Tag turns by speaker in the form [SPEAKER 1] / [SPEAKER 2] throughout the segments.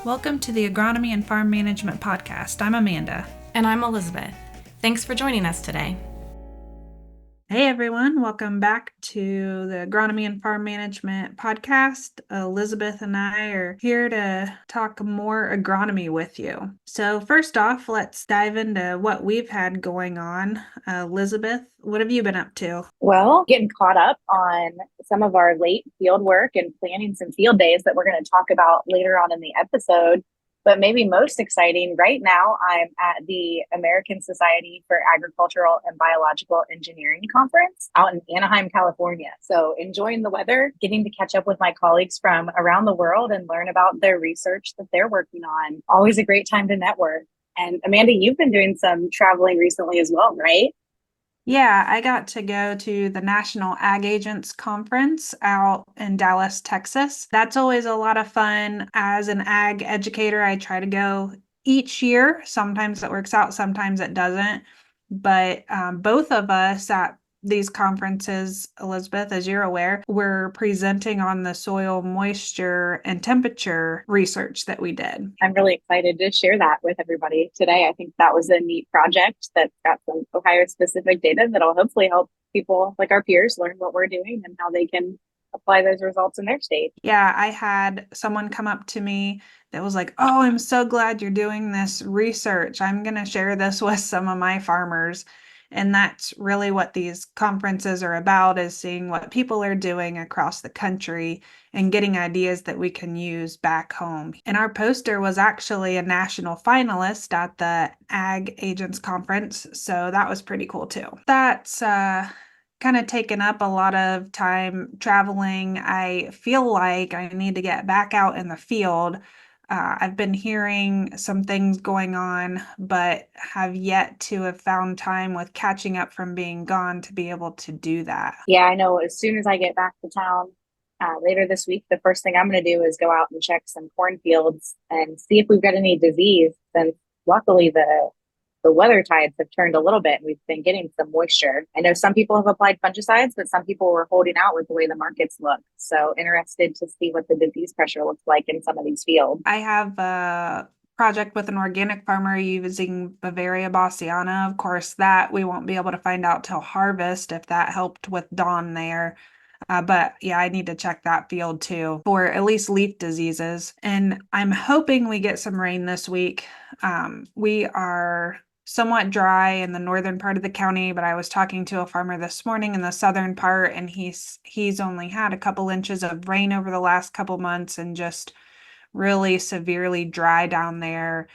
[SPEAKER 1] Welcome to the Agronomy and Farm Management Podcast. I'm Amanda.
[SPEAKER 2] And I'm Elizabeth. Thanks for joining us today.
[SPEAKER 1] Hey everyone, welcome back to the Agronomy and Farm Management Podcast. Elizabeth and I are here to talk more agronomy with you. So first off, let's dive into what we've had going on. Elizabeth, what have you been up to?
[SPEAKER 3] Well, getting caught up on some of our late field work and planning some field days that we're going to talk about later on in the episode. But maybe most exciting, right now, I'm at the American Society for Agricultural and Biological Engineering Conference out in Anaheim, California. So enjoying the weather, getting to catch up with my colleagues from around the world and learn about their research that they're working on. Always a great time to network. And Amanda, you've been doing some traveling recently as well, right?
[SPEAKER 1] Yeah, I got to go to the National Ag Agents Conference out in Dallas, Texas. That's always a lot of fun. As an ag educator, I try to go each year. Sometimes it works out, sometimes it doesn't. But both of us at these conferences, Elizabeth, as you're aware, we're presenting on the soil moisture and temperature research that we did.
[SPEAKER 3] I'm really excited to share that with everybody today. I think that was a neat project that's got some Ohio specific data that'll hopefully help people like our peers learn what we're doing and how they can apply those results in their state.
[SPEAKER 1] Yeah, I had someone come up to me that was like, "Oh, I'm so glad you're doing this research. I'm going to share this with some of my farmers." And that's really what these conferences are about, is seeing what people are doing across the country and getting ideas that we can use back home. And our poster was actually a national finalist at the Ag Agents Conference, so that was pretty cool too. That's kind of taken up a lot of time traveling. I feel like I need to get back out in the field. I've been hearing some things going on, but have yet to have found time with catching up from being gone to be able to do that.
[SPEAKER 3] Yeah, I know. As soon as I get back to town later this week, the first thing I'm going to do is go out and check some cornfields and see if we've got any disease. Since luckily the weather tides have turned a little bit. We've been getting some moisture. I know some people have applied fungicides, but some people were holding out with the way the markets look. So interested to see what the disease pressure looks like in some of these fields.
[SPEAKER 1] I have a project with an organic farmer using Bavaria bassiana. Of course, that we won't be able to find out till harvest if that helped with dawn there. But yeah, I need to check that field too for at least leaf diseases. And I'm hoping we get some rain this week. We are somewhat dry in the northern part of the county, but I was talking to a farmer this morning in the southern part, and he's only had a couple inches of rain over the last couple months and just really severely dry down there.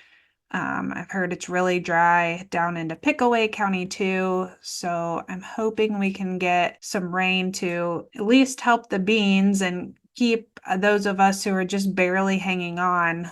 [SPEAKER 1] I've heard it's really dry down into Pickaway County too, so I'm hoping we can get some rain to at least help the beans and keep those of us who are just barely hanging on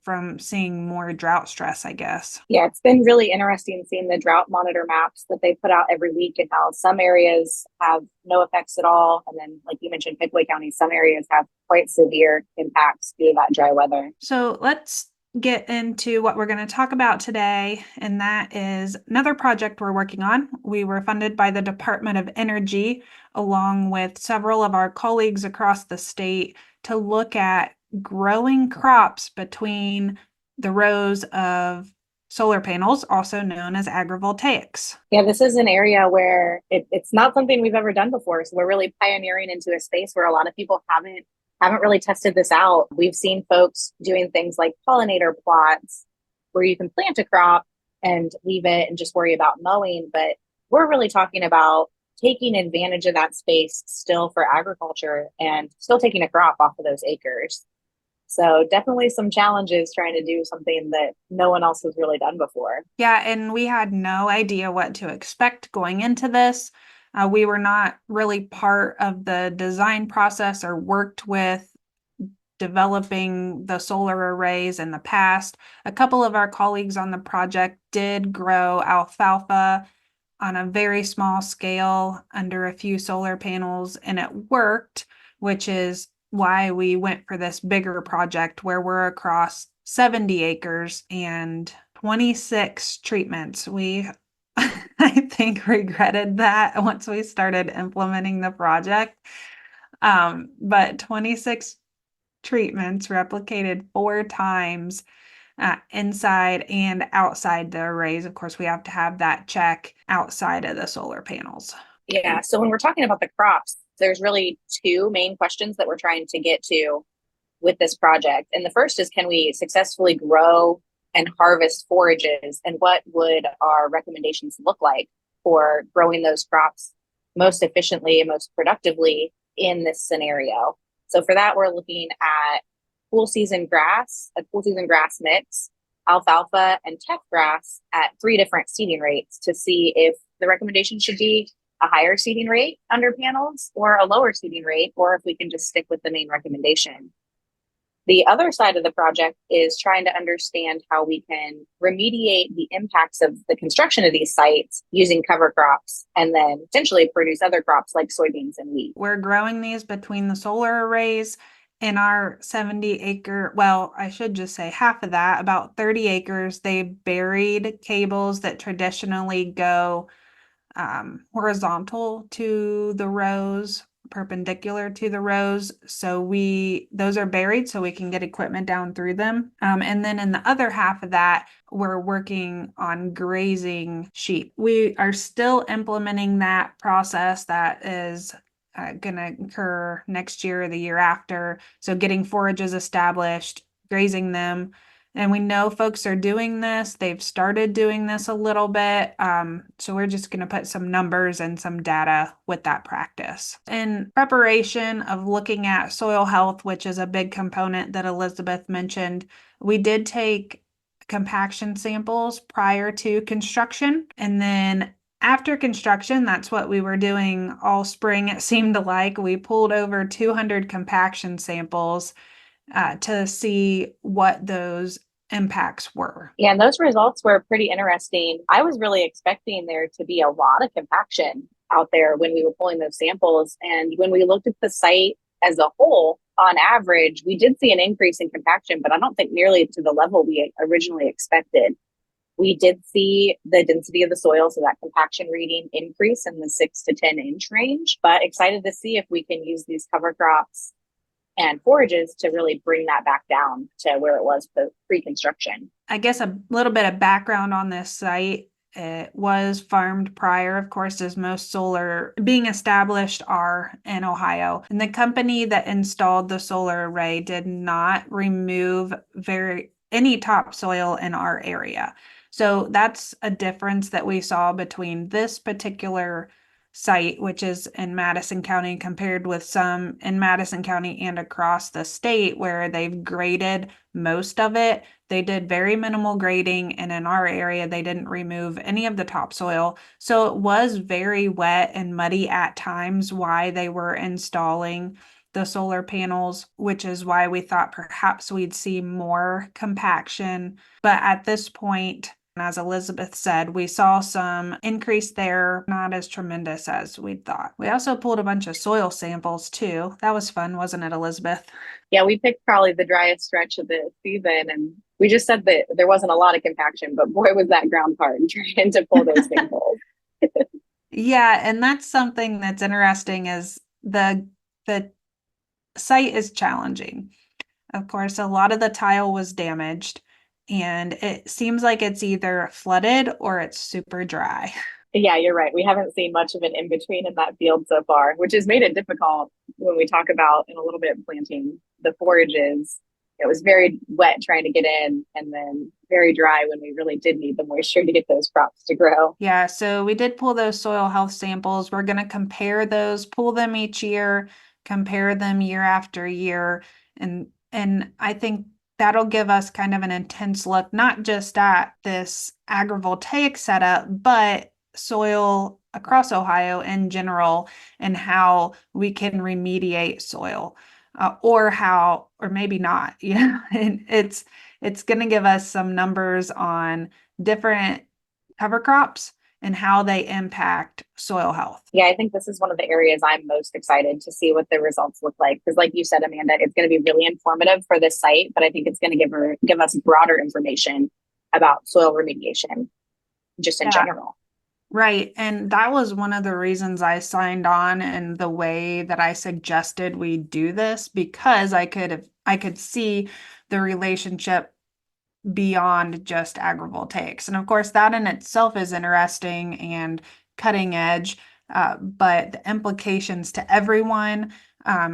[SPEAKER 1] from seeing more drought stress, I guess.
[SPEAKER 3] Yeah, it's been really interesting seeing the drought monitor maps that they put out every week and how some areas have no effects at all. And then, like you mentioned, Pickaway County, some areas have quite severe impacts due to that dry weather.
[SPEAKER 1] So let's get into what we're going to talk about today, and that is another project we're working on. We were funded by the Department of Energy along with several of our colleagues across the state to look at growing crops between the rows of solar panels, also known as agrivoltaics.
[SPEAKER 3] Yeah, this is an area where it's not something we've ever done before. So we're really pioneering into a space where a lot of people haven't really tested this out. We've seen folks doing things like pollinator plots where you can plant a crop and leave it and just worry about mowing. But we're really talking about taking advantage of that space still for agriculture and still taking a crop off of those acres. So definitely some challenges trying to do something that no one else has really done before.
[SPEAKER 1] Yeah, and we had no idea what to expect going into this. We were not really part of the design process or worked with developing the solar arrays in the past. A couple of our colleagues on the project did grow alfalfa on a very small scale under a few solar panels, and it worked, which is why we went for this bigger project where we're across 70 acres and 26 treatments. We I think regretted that once we started implementing the project. But 26 treatments replicated 4 times inside and outside the arrays. Of course, we have to have that check outside of the solar panels.
[SPEAKER 3] Yeah. So when we're talking about the crops, there's really two main questions that we're trying to get to with this project. And the first is, can we successfully grow and harvest forages? And what would our recommendations look like for growing those crops most efficiently and most productively in this scenario? So for that, we're looking at a cool season grass mix, alfalfa, and teff grass at 3 different seeding rates to see if the recommendation should be a higher seeding rate under panels or a lower seeding rate, or if we can just stick with the main recommendation. The other side of the project is trying to understand how we can remediate the impacts of the construction of these sites using cover crops and then potentially produce other crops like soybeans and wheat.
[SPEAKER 1] We're growing these between the solar arrays in our 70-acre, well, I should just say half of that, about 30 acres. They buried cables that traditionally go horizontal to the rows, perpendicular to the rows. So those are buried so we can get equipment down through them. And then in the other half of that, we're working on grazing sheep. We are still implementing that process that is going to occur next year or the year after. So getting forages established, grazing them. And we know folks are doing this. They've started doing this a little bit. So we're just going to put some numbers and some data with that practice. In preparation of looking at soil health, which is a big component that Elizabeth mentioned, we did take compaction samples prior to construction. And then after construction, that's what we were doing all spring, it seemed like. We pulled over 200 compaction samples to see what those impacts were.
[SPEAKER 3] Yeah, and those results were pretty interesting. I was really expecting there to be a lot of compaction out there when we were pulling those samples. And when we looked at the site as a whole, on average, we did see an increase in compaction, but I don't think nearly to the level we originally expected. We did see the density of the soil, so that compaction reading increase in the 6 to 10 inch range, but excited to see if we can use these cover crops and forages to really bring that back down to where it was pre-construction.
[SPEAKER 1] I guess a little bit of background on this site. It was farmed prior, of course, as most solar being established are in Ohio. And the company that installed the solar array did not remove any topsoil in our area. So that's a difference that we saw between this particular site, which is in Madison County, compared with some in Madison County and across the state where they've graded most of it. They did very minimal grading, and in our area, they didn't remove any of the topsoil. So it was very wet and muddy at times why they were installing the solar panels, which is why we thought perhaps we'd see more compaction. But at this point, as Elizabeth said, we saw some increase there, not as tremendous as we thought. We also pulled a bunch of soil samples too. That was fun, wasn't it, Elizabeth?
[SPEAKER 3] Yeah, we picked probably the driest stretch of the season, and we just said that there wasn't a lot of compaction, but boy, was that ground hard trying to pull those samples.
[SPEAKER 1] Yeah, and that's something that's interesting is the site is challenging. Of course, a lot of the tile was damaged, and it seems like it's either flooded or it's super dry.
[SPEAKER 3] Yeah, you're right. We haven't seen much of an in-between in that field so far, which has made it difficult when we talk about in a little bit planting the forages. It was very wet trying to get in, and then very dry when we really did need the moisture to get those crops to grow.
[SPEAKER 1] Yeah, so we did pull those soil health samples. We're going to compare those, pull them each year, compare them year after year. And I think that'll give us kind of an intense look, not just at this agrivoltaic setup, but soil across Ohio in general, and how we can remediate soil, or maybe not. And it's going to give us some numbers on different cover crops and how they impact soil health.
[SPEAKER 3] Yeah, I think this is one of the areas I'm most excited to see what the results look like. Because like you said, Amanda, it's going to be really informative for this site, but I think it's going to give us broader information about soil remediation just in general.
[SPEAKER 1] Right. And that was one of the reasons I signed on and the way that I suggested we do this, because I could see the relationship beyond just agrivoltaics. And of course, that in itself is interesting and cutting edge, but the implications to everyone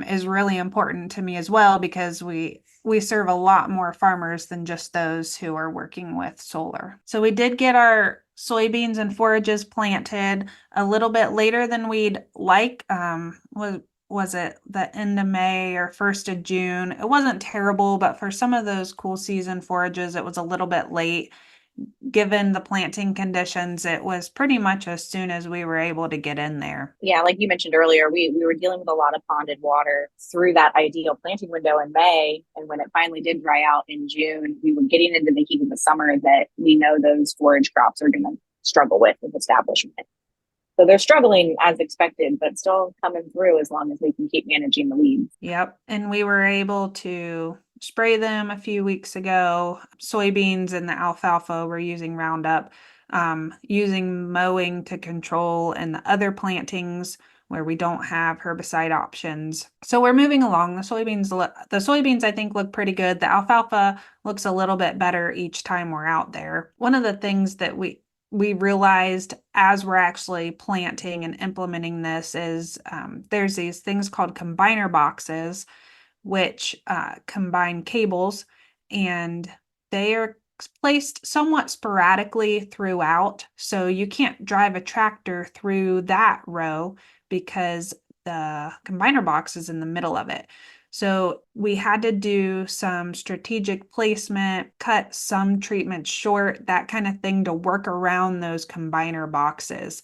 [SPEAKER 1] is really important to me as well, because we serve a lot more farmers than just those who are working with solar. So we did get our soybeans and forages planted a little bit later than we'd like. Was it the end of May or 1st of June? It wasn't terrible, but for some of those cool season forages, it was a little bit late. Given the planting conditions, it was pretty much as soon as we were able to get in there.
[SPEAKER 3] Yeah, like you mentioned earlier, we were dealing with a lot of ponded water through that ideal planting window in May. And when it finally did dry out in June, we were getting into the heat of the summer that we know those forage crops are going to struggle with establishment. So they're struggling as expected, but still coming through as long as we can keep managing the weeds.
[SPEAKER 1] Yep. And we were able to spray them a few weeks ago. Soybeans and the alfalfa were using Roundup, using mowing to control, and the other plantings where we don't have herbicide options. So we're moving along. The soybeans I think look pretty good. The alfalfa looks a little bit better each time we're out there. One of the things that we realized as we're actually planting and implementing this is there's these things called combiner boxes, which combine cables, and they are placed somewhat sporadically throughout. So you can't drive a tractor through that row because the combiner box is in the middle of it. So we had to do some strategic placement, cut some treatments short, that kind of thing, to work around those combiner boxes.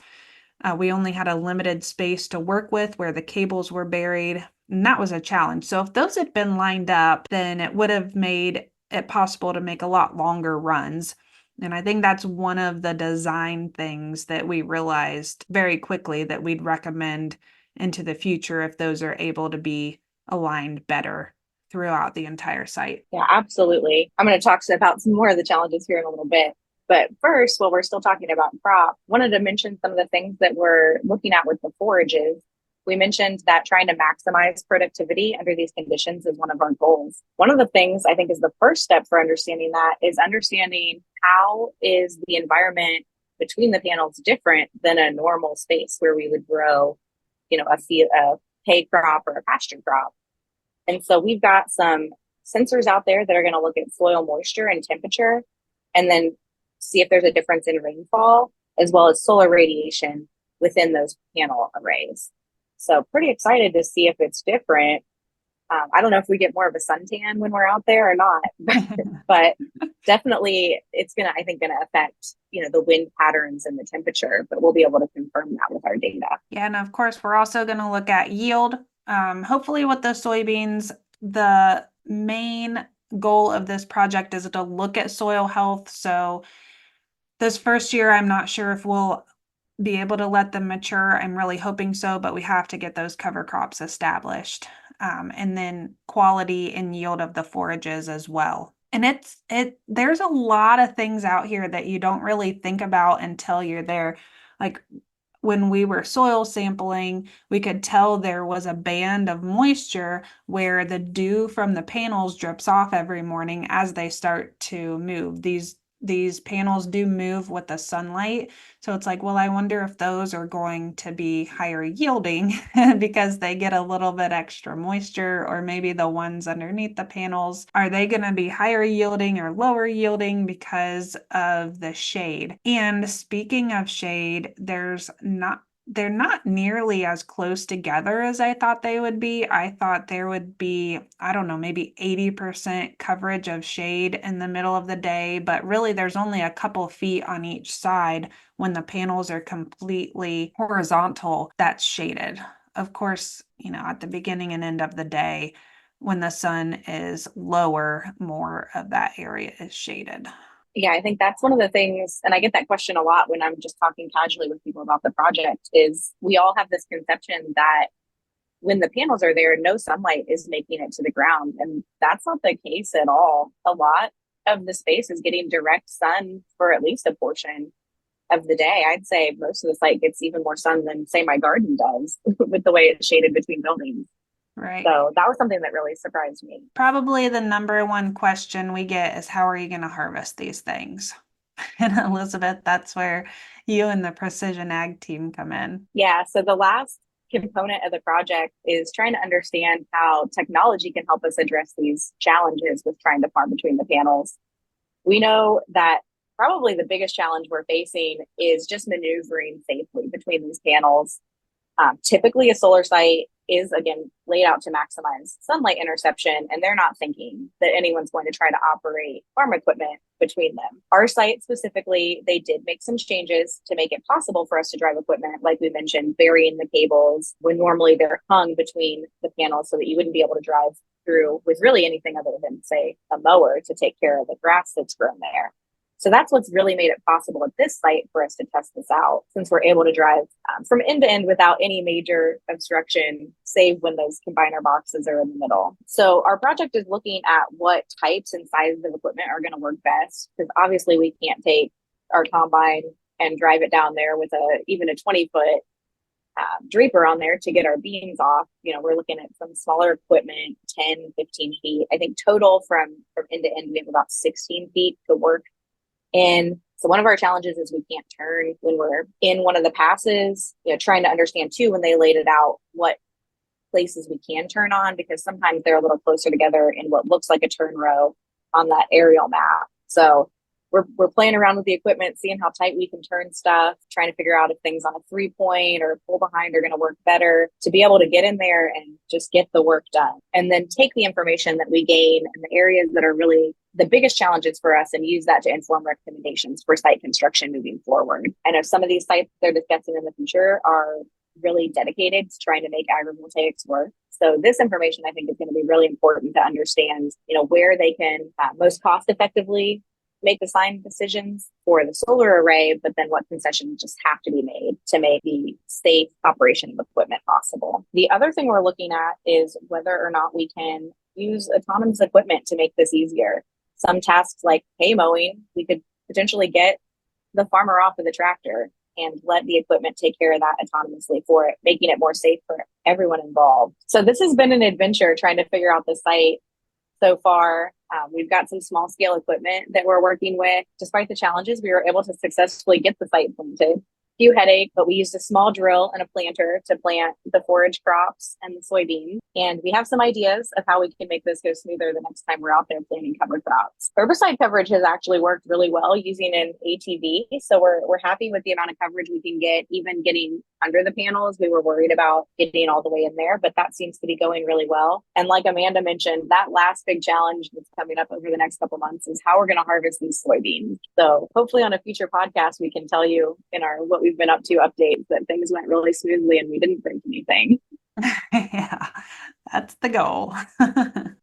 [SPEAKER 1] We only had a limited space to work with where the cables were buried, and that was a challenge. So if those had been lined up, then it would have made it possible to make a lot longer runs. And I think that's one of the design things that we realized very quickly that we'd recommend into the future if those are able to be aligned better throughout the entire site.
[SPEAKER 3] Yeah, absolutely. I'm going to talk about some more of the challenges here in a little bit. But first, while we're still talking about crop, wanted to mention some of the things that we're looking at with the forages. We mentioned that trying to maximize productivity under these conditions is one of our goals. One of the things I think is the first step for understanding that is understanding how is the environment between the panels different than a normal space where we would grow, a hay crop or a pasture crop. And so we've got some sensors out there that are going to look at soil moisture and temperature, and then see if there's a difference in rainfall, as well as solar radiation within those panel arrays. So pretty excited to see if it's different. I don't know if we get more of a suntan when we're out there or not, but definitely it's I think, going to affect, the wind patterns and the temperature, but we'll be able to confirm that with our data.
[SPEAKER 1] Yeah, and of course, we're also going to look at yield. Hopefully with the soybeans, the main goal of this project is to look at soil health. So this first year, I'm not sure if we'll be able to let them mature. I'm really hoping so, but we have to get those cover crops established. And then quality and yield of the forages as well. And there's a lot of things out here that you don't really think about until you're there. Like when we were soil sampling, we could tell there was a band of moisture where the dew from the panels drips off every morning as they start to move. These panels do move with the sunlight. So it's like, well, I wonder if those are going to be higher yielding because they get a little bit extra moisture, or maybe the ones underneath the panels, are they going to be higher yielding or lower yielding because of the shade? And speaking of shade, they're not nearly as close together as I thought they would be. I thought there would be, I don't know, maybe 80% coverage of shade in the middle of the day, but really there's only a couple feet on each side when the panels are completely horizontal that's shaded. Of course, at the beginning and end of the day, when the sun is lower, more of that area is shaded.
[SPEAKER 3] Yeah, I think that's one of the things, and I get that question a lot when I'm just talking casually with people about the project, is we all have this conception that when the panels are there, no sunlight is making it to the ground. And that's not the case at all. A lot of the space is getting direct sun for at least a portion of the day, I'd say most of the site gets even more sun than, say, my garden does with the way it's shaded between buildings.
[SPEAKER 1] Right.
[SPEAKER 3] So that was something that really surprised me.
[SPEAKER 1] Probably the number one question we get is how are you going to harvest these things? And Elizabeth, that's where you and the precision ag team come in.
[SPEAKER 3] Yeah. So the last component of the project is trying to understand how technology can help us address these challenges with trying to farm between the panels. We know that probably the biggest challenge we're facing is just maneuvering safely between these panels. Typically, a solar site is, again, laid out to maximize sunlight interception, and they're not thinking that anyone's going to try to operate farm equipment between them. Our site specifically, they did make some changes to make it possible for us to drive equipment, like we mentioned, burying the cables when normally they're hung between the panels so that you wouldn't be able to drive through with really anything other than, say, a mower to take care of the grass that's grown there. So that's what's really made it possible at this site for us to test this out, since we're able to drive from end to end without any major obstruction, save when those combiner boxes are in the middle. So our project is looking at what types and sizes of equipment are going to work best, because obviously we can't take our combine and drive it down there with even a 20-foot draper on there to get our beans off. We're looking at some smaller equipment, 10, 15 feet. I think total from end to end, we have about 16 feet to work. And so one of our challenges is we can't turn when we're in one of the passes, trying to understand too, when they laid it out, what places we can turn on, because sometimes they're a little closer together in what looks like a turn row on that aerial map. So we're playing around with the equipment, seeing how tight we can turn stuff, trying to figure out if things on a 3-point or pull behind are going to work better to be able to get in there and just get the work done. And then take the information that we gain in the areas that are really the biggest challenges for us and use that to inform recommendations for site construction moving forward. I know some of these sites they're discussing in the future are really dedicated to trying to make agrivoltaics work. So this information, I think, is going to be really important to understand, where they can most cost effectively make design decisions for the solar array, but then what concessions just have to be made to make the safe operation of equipment possible. The other thing we're looking at is whether or not we can use autonomous equipment to make this easier. Some tasks like hay mowing, we could potentially get the farmer off of the tractor and let the equipment take care of that autonomously for it, making it more safe for everyone involved. So this has been an adventure trying to figure out the site so far. We've got some small scale equipment that we're working with. Despite the challenges, we were able to successfully get the site planted. Few headache, but we used a small drill and a planter to plant the forage crops and the soybeans. And we have some ideas of how we can make this go smoother the next time we're out there planting cover crops. Herbicide coverage has actually worked really well using an ATV. So we're happy with the amount of coverage we can get, even getting under the panels. We were worried about getting all the way in there, but that seems to be going really well. And like Amanda mentioned, that last big challenge that's coming up over the next couple months is how we're going to harvest these soybeans. So hopefully on a future podcast, we can tell you in our what we've been up to updates that things went really smoothly and we didn't break anything.
[SPEAKER 1] Yeah, that's the goal.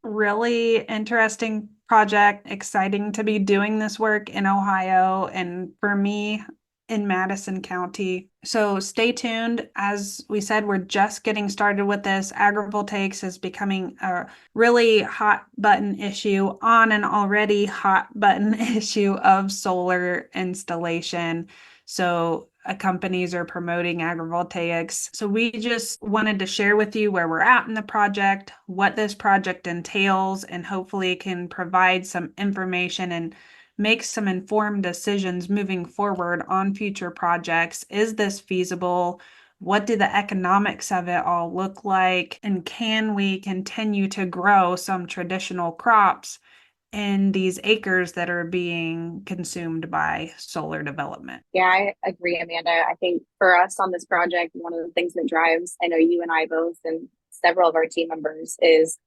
[SPEAKER 1] Really interesting project. Exciting to be doing this work in Ohio and for me in Madison County. So stay tuned. As we said, we're just getting started with this. Agrivoltaics is becoming a really hot button issue on an already hot button issue of solar installation. So companies are promoting agrivoltaics. So we just wanted to share with you where we're at in the project, what this project entails, and hopefully can provide some information and make some informed decisions moving forward on future projects. Is this feasible? What do the economics of it all look like? And can we continue to grow some traditional crops in these acres that are being consumed by solar development?
[SPEAKER 3] Yeah, I agree, Amanda. I think for us on this project, one of the things that drives, I know you and I both and several of our team members, is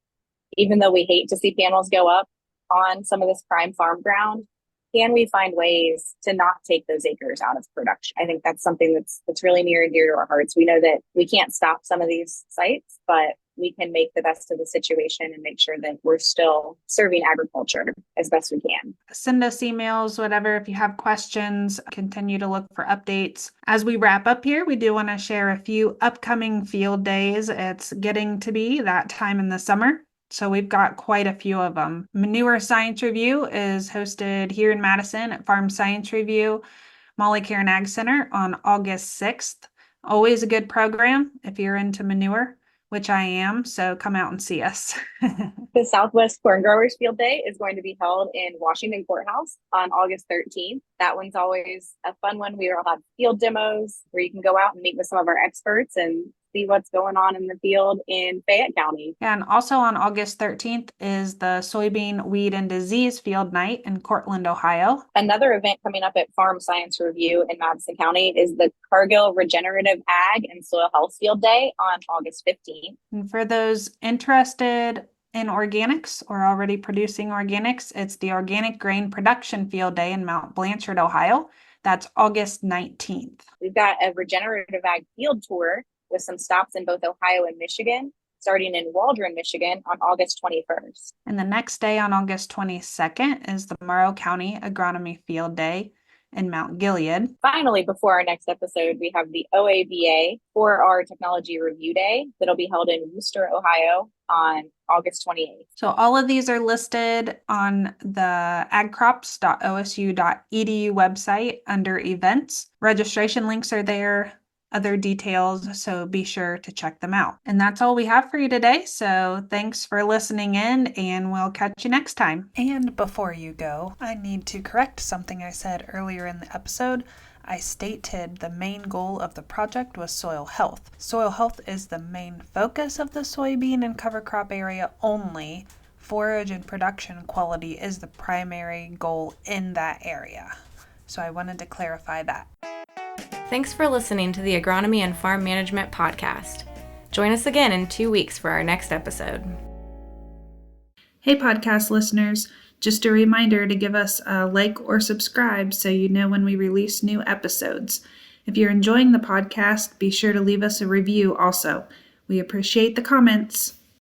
[SPEAKER 3] even though we hate to see panels go up on some of this prime farm ground, can we find ways to not take those acres out of production? I think that's something that's really near and dear to our hearts. We know that we can't stop some of these sites, but we can make the best of the situation and make sure that we're still serving agriculture as best we can.
[SPEAKER 1] Send us emails, whatever, if you have questions. Continue to look for updates. As we wrap up here, we do want to share a few upcoming field days. It's getting to be that time in the summer, so we've got quite a few of them. Manure Science Review is hosted here in Madison at Farm Science Review. Molly Cairn Ag Center on August 6th. Always a good program if you're into manure, which I am, so come out and see us.
[SPEAKER 3] The Southwest Corn Growers Field Day is going to be held in Washington Courthouse on August 13th. That one's always a fun one. We will have field demos where you can go out and meet with some of our experts and see what's going on in the field in Fayette County.
[SPEAKER 1] And also on August 13th is the Soybean Weed and Disease Field Night in Cortland, Ohio.
[SPEAKER 3] Another event coming up at Farm Science Review in Madison County is the Cargill Regenerative Ag and Soil Health Field Day on August 15th.
[SPEAKER 1] And for those interested in organics or already producing organics, it's the Organic Grain Production Field Day in Mount Blanchard, Ohio. That's August 19th.
[SPEAKER 3] We've got a regenerative ag field tour with some stops in both Ohio and Michigan, starting in Waldron, Michigan on August 21st.
[SPEAKER 1] And the next day on August 22nd is the Morrow County Agronomy Field Day in Mount Gilead.
[SPEAKER 3] Finally, before our next episode, we have the OABA 4R Technology Review Day that'll be held in Wooster, Ohio on August 28th.
[SPEAKER 1] So all of these are listed on the agcrops.osu.edu website under events. Registration links are there, other details, so be sure to check them out. And that's all we have for you today, so thanks for listening in, and we'll catch you next time. And before you go, I need to correct something I said earlier in the episode. I stated the main goal of the project was soil health. Soil health is the main focus of the soybean and cover crop area only. Forage and production quality is the primary goal in that area. So I wanted to clarify that.
[SPEAKER 2] Thanks for listening to the Agronomy and Farm Management Podcast. Join us again in 2 weeks for our next episode.
[SPEAKER 1] Hey podcast listeners, just a reminder to give us a like or subscribe so you know when we release new episodes. If you're enjoying the podcast, be sure to leave us a review also. We appreciate the comments.